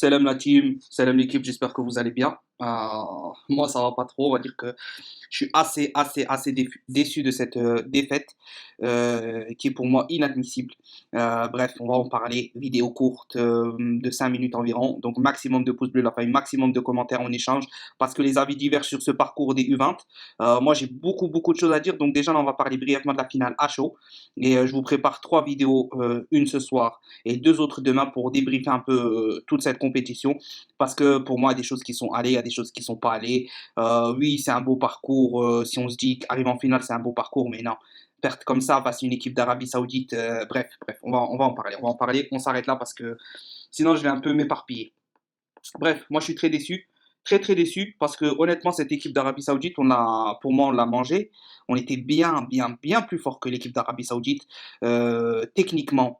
Salam la team, salam l'équipe, j'espère que vous allez bien. Moi, ça va pas trop. On va dire que je suis assez déçu de cette défaite qui est pour moi inadmissible. Bref, on va en parler. Vidéo courte de 5 minutes environ. Donc, maximum de pouces bleus, la famille, maximum de commentaires en échange parce que les avis divergent sur ce parcours des U20. Moi, j'ai beaucoup de choses à dire. Donc, déjà, là, on va parler brièvement de la finale à chaud. Et je vous prépare trois vidéos, une ce soir et deux autres demain pour débriefer un peu toute cette compétition parce que pour moi il y a des choses qui sont allées, il y a des choses qui sont pas allées. Oui, c'est un beau parcours, si on se dit qu'arriver en finale c'est un beau parcours, mais non, perte comme ça face à une équipe d'Arabie Saoudite, bref, on va en parler, on s'arrête là parce que sinon je vais un peu m'éparpiller. Bref, moi je suis très déçu, très déçu parce que honnêtement cette équipe d'Arabie Saoudite, pour moi on l'a mangé. On était bien plus fort que l'équipe d'Arabie Saoudite, techniquement,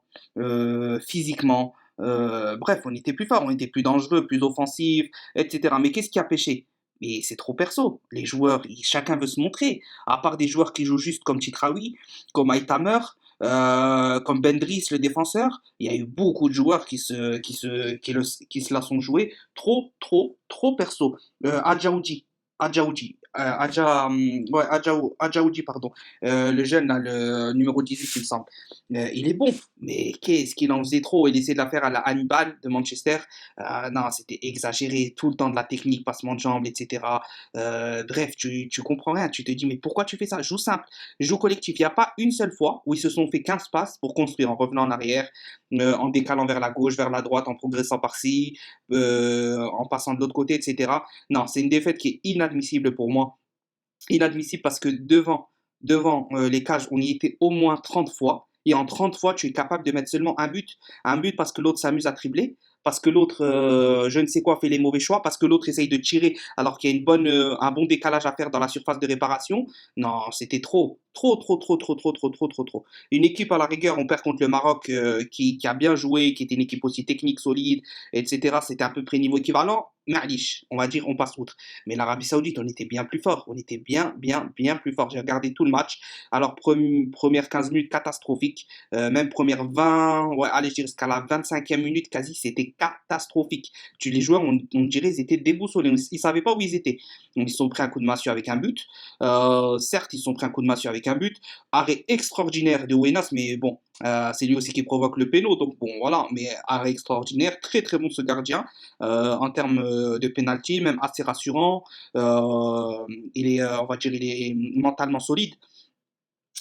physiquement. Bref, on était plus fort, on était plus dangereux, plus offensif, etc. Mais qu'est-ce qui a pêché? Mais c'est trop perso. Les joueurs, chacun veut se montrer. À part des joueurs qui jouent juste comme Chitraoui, comme Aitamer, comme Bendris, le défenseur, il y a eu beaucoup de joueurs qui se la sont joués trop perso. Adjaoudi, pardon. Le jeune, là, le numéro 18, il me semble. Il est bon, mais qu'est-ce qu'il en faisait trop? Il essaie de la faire à la Hannibal de Manchester. Non, c'était exagéré, tout le temps de la technique, passement de jambes, etc. Bref, tu comprends rien. Tu te dis, mais pourquoi tu fais ça? Joue simple, joue collectif. Il n'y a pas une seule fois où ils se sont fait 15 passes pour construire en revenant en arrière, en décalant vers la gauche, vers la droite, en progressant par-ci, en passant de l'autre côté, etc. Non, c'est une défaite qui est inadmissible pour moi. Inadmissible parce que devant les cages, on y était au moins 30 fois. Et en 30 fois, tu es capable de mettre seulement un but. Un but parce que l'autre s'amuse à tripler, parce que l'autre, je ne sais quoi, fait les mauvais choix, parce que l'autre essaye de tirer alors qu'il y a un bon décalage à faire dans la surface de réparation. Non, c'était trop. Une équipe à la rigueur, on perd contre le Maroc qui a bien joué, qui était une équipe aussi technique, solide, etc. C'était à peu près niveau équivalent. Malish, on va dire, on passe outre. Mais l'Arabie Saoudite, on était bien plus fort. On était bien plus fort. J'ai regardé tout le match. Alors, première 15 minutes, catastrophique. Même première 20, ouais, allez, je dirais jusqu'à la 25e minute, quasi, c'était catastrophique. Les joueurs, on dirait, ils étaient déboussolés. Ils ne savaient pas où ils étaient. Donc, ils se sont pris un coup de massue avec un but. Certes, ils se sont pris un coup de massue avec un but. Arrêt extraordinaire de Ouenas, mais bon, c'est lui aussi qui provoque le péno. Donc, bon, voilà. Mais arrêt extraordinaire. Très bon ce gardien en termes de penalty, même assez rassurant. On va dire, il est mentalement solide.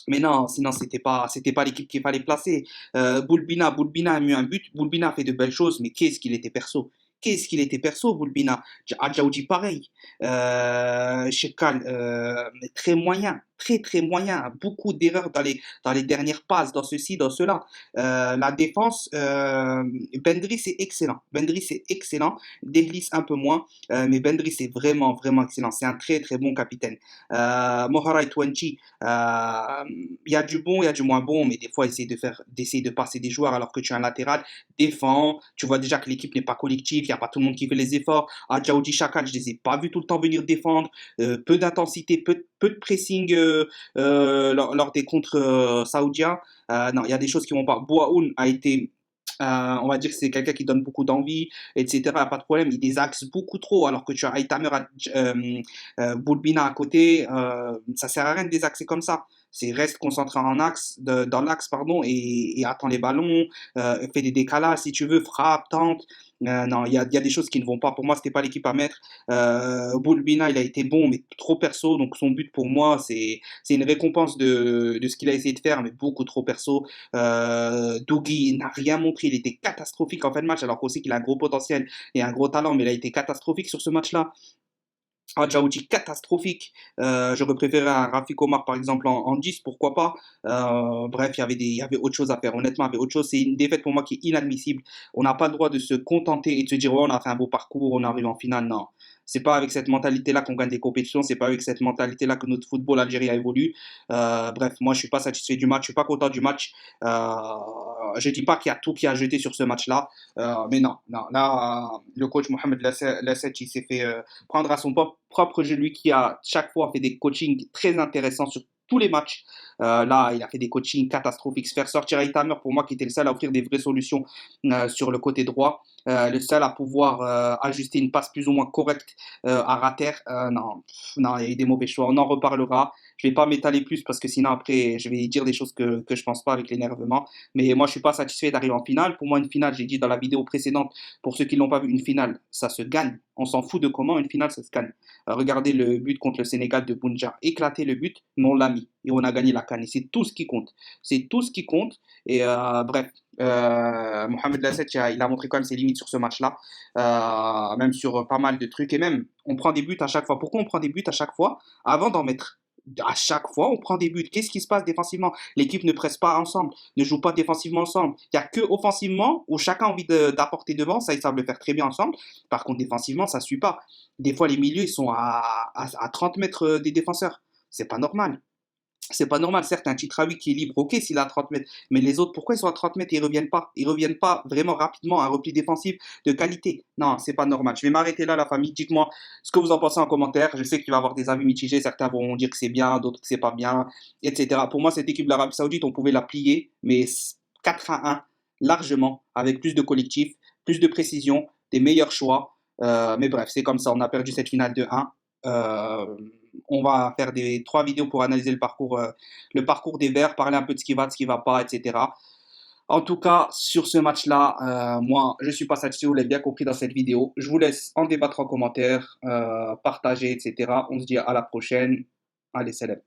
Mais non, sinon c'était pas l'équipe qu'il fallait placer. Boulbina a mis un but. Boulbina a fait de belles choses, mais qu'est-ce qu'il était perso? Qu'est-ce qu'il était perso, Boulbina? Adjaoudi pareil. Chekal, très moyen, très moyen. Beaucoup d'erreurs dans les dernières passes, dans ceci, dans cela. La défense, Bendry c'est excellent. Bendry c'est excellent. Deglis un peu moins, mais Bendry c'est vraiment excellent. C'est un très bon capitaine. Moharai Twenty, il y a du bon, il y a du moins bon, mais des fois, d'essayer de passer des joueurs alors que tu es un latéral, défend, tu vois déjà que l'équipe n'est pas collective, il n'y a pas tout le monde qui fait les efforts. À Djaoudi Chakal, je ne les ai pas vus tout le temps venir défendre, peu d'intensité, peu de pressing lors des contre saoudiens. Non, il y a des choses qui vont pas. Bouaoun a été on va dire que c'est quelqu'un qui donne beaucoup d'envie, etc. Pas de problème. Il désaxe beaucoup trop, alors que tu as Aitamer, Boulbina à côté. Ça sert à rien de désaxer comme ça. C'est reste concentré dans l'axe, pardon, et attend les ballons, fait des décalages si tu veux, frappe, tente. Non, il y a des choses qui ne vont pas. Pour moi, c'était pas l'équipe à mettre. Boulbina, il a été bon, mais trop perso. Donc son but pour moi, c'est une récompense de ce qu'il a essayé de faire, mais beaucoup trop perso. Dougie n'a rien montré, il était catastrophique en fin de match, alors qu'on sait qu'il a un gros potentiel et un gros talent, mais il a été catastrophique sur ce match-là. Djaoudi catastrophique. J'aurais préféré un Rafik Omar par exemple en 10, pourquoi pas. Bref, il y avait autre chose à faire. Honnêtement, il y avait autre chose. C'est une défaite pour moi qui est inadmissible. On n'a pas le droit de se contenter et de se dire, oh, on a fait un beau parcours, on arrive en finale. Non. C'est pas avec cette mentalité-là qu'on gagne des compétitions. C'est pas avec cette mentalité-là que notre football algérien évolue. Bref, moi, je suis pas satisfait du match. Je suis pas content du match. Je dis pas qu'il y a tout qui a jeté sur ce match-là. Mais non. Là, le coach Mohamed Lasset, il s'est fait prendre à son propre jeu, lui qui a chaque fois fait des coachings très intéressants sur tous les matchs. Là, il a fait des coachings catastrophiques. Se faire sortir Aitamer, pour moi, qui était le seul à offrir des vraies solutions sur le côté droit, le seul à pouvoir ajuster une passe plus ou moins correcte à Rater. Non, non, il y a eu des mauvais choix. On en reparlera. Je vais pas m'étaler plus parce que sinon après je vais dire des choses que je pense pas avec l'énervement. Mais moi je suis pas satisfait d'arriver en finale. Pour moi une finale, j'ai dit dans la vidéo précédente, pour ceux qui l'ont pas vu, une finale ça se gagne. On s'en fout de comment une finale ça se gagne. Regardez le but contre le Sénégal de Bounja, éclater le but, mais on l'a mis et on a gagné la CAN. Et c'est tout ce qui compte. C'est tout ce qui compte. Et bref, Mohamed Lasset, il a montré quand même ses limites sur ce match-là, même sur pas mal de trucs. Et même, on prend des buts à chaque fois. Pourquoi on prend des buts à chaque fois avant d'en mettre? À chaque fois, on prend des buts. Qu'est-ce qui se passe défensivement? L'équipe ne presse pas ensemble, ne joue pas défensivement ensemble. Il n'y a que offensivement où chacun a envie d'apporter devant. Ça, ils savent le faire très bien ensemble. Par contre, défensivement, ça ne suit pas. Des fois, les milieux, ils sont à 30 mètres des défenseurs. C'est pas normal. C'est pas normal, certes, un Chitraoui qui est libre, ok, s'il est à 30 mètres, mais les autres, pourquoi ils sont à 30 mètres et ils reviennent pas? Ils reviennent pas vraiment rapidement à un repli défensif de qualité. Non, c'est pas normal. Je vais m'arrêter là, la famille. Dites-moi ce que vous en pensez en commentaire. Je sais qu'il va y avoir des avis mitigés. Certains vont dire que c'est bien, d'autres que c'est pas bien, etc. Pour moi, cette équipe de l'Arabie Saoudite, on pouvait la plier, mais 4-1, largement, avec plus de collectif, plus de précision, des meilleurs choix. Mais bref, c'est comme ça. On a perdu cette finale de 1. On va faire des 3 vidéos pour analyser le parcours des Verts, parler un peu de ce qui va, de ce qui va pas, etc. En tout cas, sur ce match-là, moi, je suis pas satisfait, vous l'avez bien compris dans cette vidéo. Je vous laisse en débattre en commentaire, partager, etc. On se dit à la prochaine. Allez, salam.